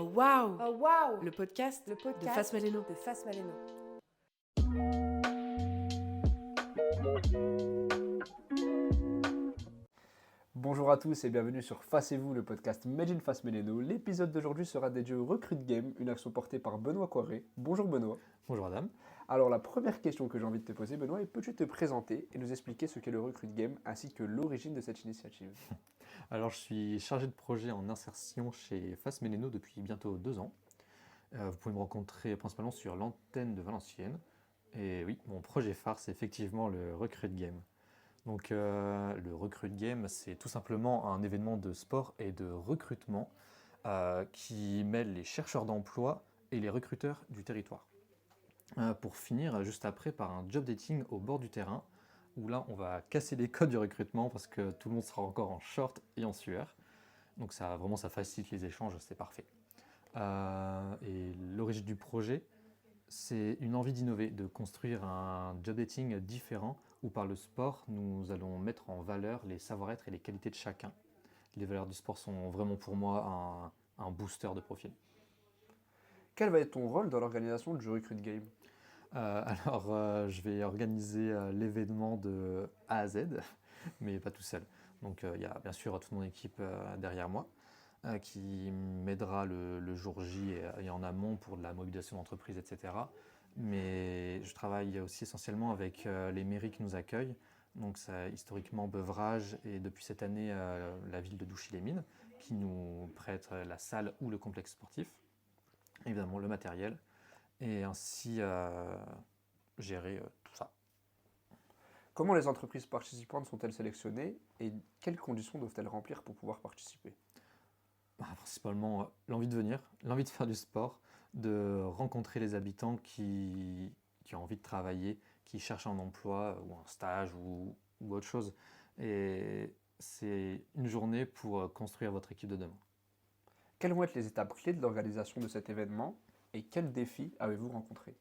Oh waouh, Oh waouh, le podcast le podcast de Face Maleno. de Face Maleno. Bonjour à tous et bienvenue sur Face et vous, le podcast Made in Face Meleno. L'épisode d'aujourd'hui sera dédié au Recruit Game, une action portée par Benoît Coiré. Bonjour Benoît. Bonjour Adam. Alors la première question que j'ai envie de te poser Benoît est peux-tu te présenter et nous expliquer ce qu'est le Recruit Game ainsi que l'origine de cette initiative? Alors je suis chargé de projet en insertion chez Face Meleno depuis bientôt 2 ans. Vous pouvez me rencontrer principalement sur l'antenne de Valenciennes. Et oui, mon projet phare c'est effectivement le Recruit Game. Donc le Recruit Game c'est tout simplement un événement de sport et de recrutement qui mêle les chercheurs d'emploi et les recruteurs du territoire. Pour finir juste après par un job dating au bord du terrain où là on va casser les codes du recrutement parce que tout le monde sera encore en short et en sueur. Donc ça facilite les échanges, c'est parfait. Et l'origine du projet, c'est une envie d'innover, de construire un job dating différent où par le sport nous allons mettre en valeur les savoir-être et les qualités de chacun. Les valeurs du sport sont vraiment pour moi un booster de profil. Quel va être ton rôle dans l'organisation du Recruit Game? Je vais organiser l'événement de A à Z, mais pas tout seul. Donc il y a bien sûr toute mon équipe derrière moi qui m'aidera le jour J et en amont pour de la mobilisation d'entreprise, etc. Mais je travaille aussi essentiellement avec les mairies qui nous accueillent. Donc c'est historiquement Beuvrages et depuis cette année la ville de Douchy-les-Mines qui nous prête la salle ou le complexe sportif, évidemment le matériel, et ainsi gérer tout ça. Comment les entreprises participantes sont-elles sélectionnées et quelles conditions doivent-elles remplir pour pouvoir participer? Principalement l'envie de venir, l'envie de faire du sport, de rencontrer les habitants qui ont envie de travailler, qui cherchent un emploi ou un stage ou autre chose. Et c'est une journée pour construire votre équipe de demain. Quelles vont être les étapes clés de l'organisation de cet événement et quels défis avez-vous rencontrés?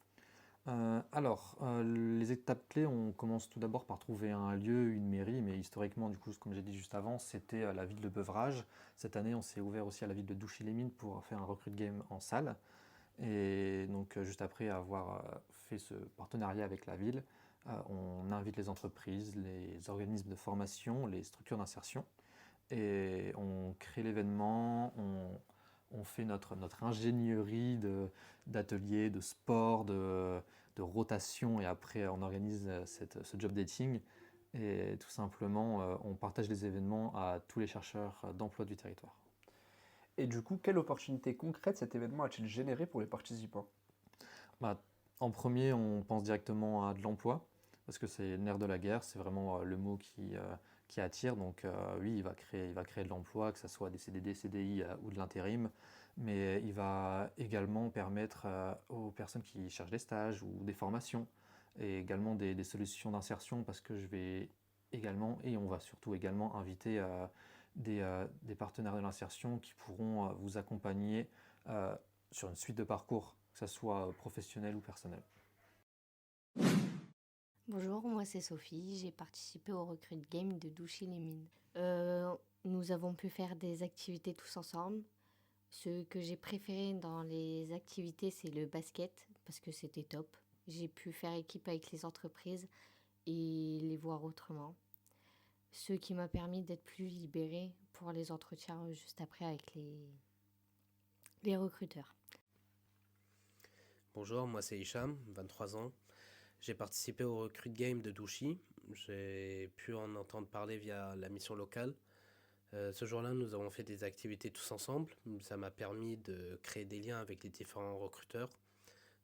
Les étapes clés, on commence tout d'abord par trouver un lieu, une mairie, mais historiquement, du coup, comme j'ai dit juste avant, c'était la ville de Beuvrages. Cette année, on s'est ouvert aussi à la ville de Douchy-les-Mines pour faire un Recruit Game en salle. Et donc, juste après avoir fait ce partenariat avec la ville, on invite les entreprises, les organismes de formation, les structures d'insertion, et on crée l'événement, on fait notre ingénierie d'ateliers, de sport, de rotation, et après on organise ce job dating. Et tout simplement, on partage les événements à tous les chercheurs d'emploi du territoire. Et du coup, quelle opportunité concrète cet événement a-t-il généré pour les participants? Bah, En premier, on pense directement à de l'emploi, parce que c'est le nerf de la guerre, c'est vraiment le mot qui attire. Donc oui, il va créer de l'emploi, que ce soit des CDD, CDI ou de l'intérim, mais il va également permettre aux personnes qui cherchent des stages ou des formations, et également des solutions d'insertion, parce que je vais également, et on va surtout également inviter des partenaires de l'insertion qui pourront vous accompagner euh, sur une suite de parcours, que ce soit professionnel ou personnel. Bonjour, moi c'est Sophie, j'ai participé au Recruit Game de Douchy-les-Mines. Nous avons pu faire des activités tous ensemble. Ce que j'ai préféré dans les activités, c'est le basket, parce que c'était top. J'ai pu faire équipe avec les entreprises et les voir autrement. Ce qui m'a permis d'être plus libérée pour les entretiens juste après avec les recruteurs. Bonjour, moi c'est Hicham, 23 ans. J'ai participé au Recruit Game de Douchy. J'ai pu en entendre parler via la mission locale. Ce jour-là, nous avons fait des activités tous ensemble. Ça m'a permis de créer des liens avec les différents recruteurs,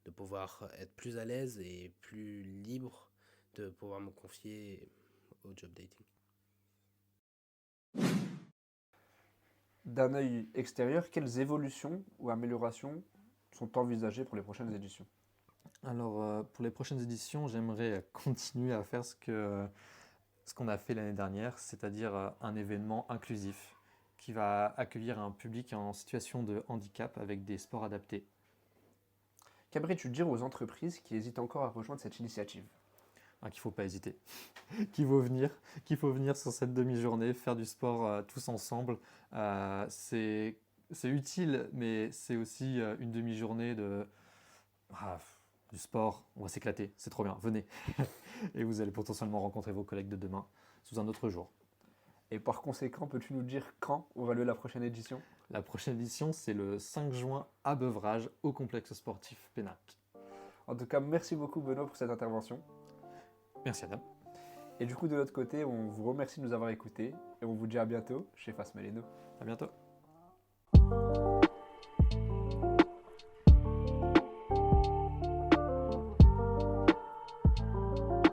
de pouvoir être plus à l'aise et plus libre de pouvoir me confier au job dating. D'un œil extérieur, quelles évolutions ou améliorations sont envisagées pour les prochaines éditions? Alors, pour les prochaines éditions, j'aimerais continuer à faire ce qu'on a fait l'année dernière, c'est-à-dire un événement inclusif qui va accueillir un public en situation de handicap avec des sports adaptés. Qu'aimerais-tu dire aux entreprises qui hésitent encore à rejoindre cette initiative? Qu'il ne faut pas hésiter, qu'il faut venir sur cette demi-journée, faire du sport tous ensemble. C'est c'est utile, mais c'est aussi une demi-journée du sport. On va s'éclater, c'est trop bien, venez. Et vous allez potentiellement rencontrer vos collègues de demain sous un autre jour. Et par conséquent, peux-tu nous dire quand aura lieu la prochaine édition? La prochaine édition, c'est le 5 juin à Beuvrages, au complexe sportif Pénac. En tout cas, merci beaucoup Benoît pour cette intervention. Merci Adam. Et du coup, de l'autre côté, on vous remercie de nous avoir écoutés et on vous dit à bientôt chez Fast Meleno. À bientôt.